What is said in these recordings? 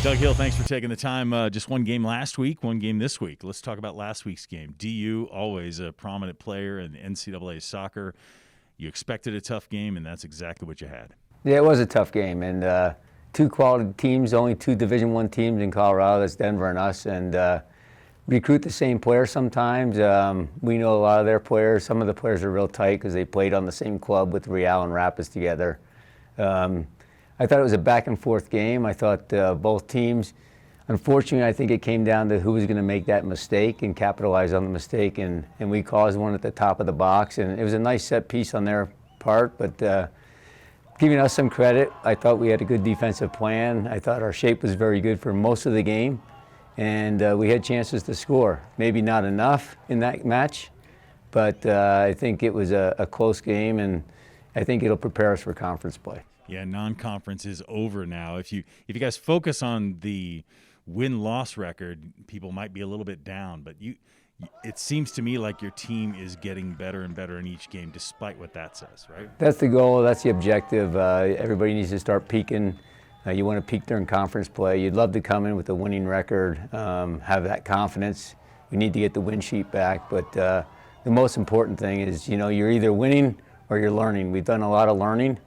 Doug Hill, thanks for taking the time. Just one game last week, one game this week. Let's talk about last week's game. DU, always a prominent player in NCAA soccer. You expected a tough game, and that's exactly what you had. Yeah, it was a tough game, and two quality teams, only two Division I teams in Colorado. That's Denver and us, and recruit the same players sometimes. We know a lot of their players. Some of the players are real tight because they played on the same club with Real and Rapids together. I thought it was a back and forth game. I thought both teams, unfortunately, I think it came down to who was going to make that mistake and capitalize on the mistake, and we caused one at the top of the box, and it was a nice set piece on their part, but giving us some credit, I thought we had a good defensive plan. I thought our shape was very good for most of the game, and we had chances to score. Maybe not enough in that match, but I think it was a close game, and I think it'll prepare us for conference play. Yeah, non-conference is over now. If you guys focus on the win-loss record, people might be a little bit down, but it seems to me like your team is getting better and better in each game, despite what that says, right? That's the goal. That's the objective. Everybody needs to start peaking. You want to peak during conference play. You'd love to come in with a winning record, have that confidence. We need to get the win sheet back, but the most important thing is, you're either winning or you're learning. We've done a lot of learning.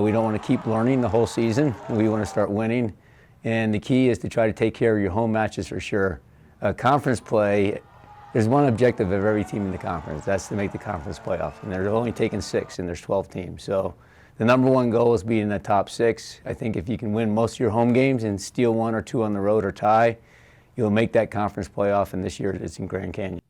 We don't want to keep learning the whole season. We want to start winning. And the key is to try to take care of your home matches for sure. Conference play, there's one objective of every team in the conference. That's to make the conference playoff. And they're only taking 6, and there's 12 teams. So the number one goal is being in the top 6. I think if you can win most of your home games and steal 1 or 2 on the road or tie, you'll make that conference playoff. And this year it's in Grand Canyon.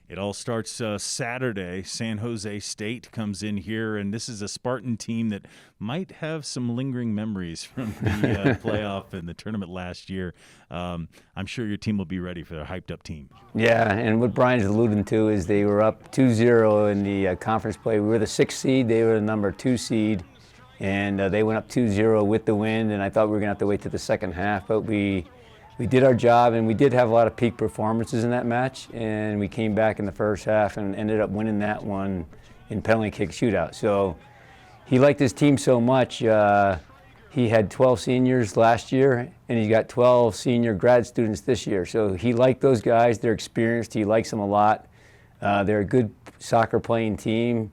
It all starts Saturday. San Jose State comes in here, and this is a Spartan team that might have some lingering memories from the playoff and the tournament last year. I'm sure your team will be ready for a hyped-up team. Yeah, and what Brian's alluding to is they were up 2-0 in the conference play. We were the 6th seed. They were the number 2 seed, and they went up 2-0 with the win, and I thought we were going to have to wait to the second half, but we did our job, and we did have a lot of peak performances in that match, and we came back in the first half and ended up winning that one in penalty kick shootout. So he liked his team so much. He had 12 seniors last year, and he's got 12 senior grad students this year. So he liked those guys. They're experienced. He likes them a lot. They're a good soccer playing team,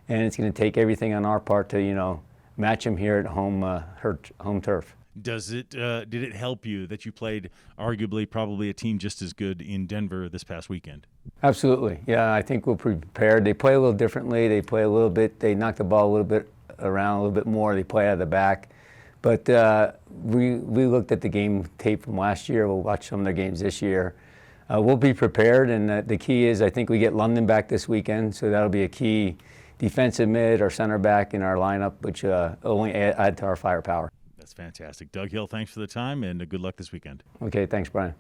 and it's going to take everything on our part to, match them here at home turf. Did it help you that you played arguably probably a team just as good in Denver this past weekend? Absolutely. Yeah, I think we're prepared. They play a little differently. They play a little bit. They knock the ball a little bit around a little bit more. They play out of the back. But we looked at the game tape from last year. We'll watch some of their games this year. We'll be prepared, and the key is I think we get London back this weekend, so that'll be a key defensive mid or center back in our lineup, which will only add to our firepower. That's fantastic. Doug Hill, thanks for the time, and good luck this weekend. Okay, thanks, Brian.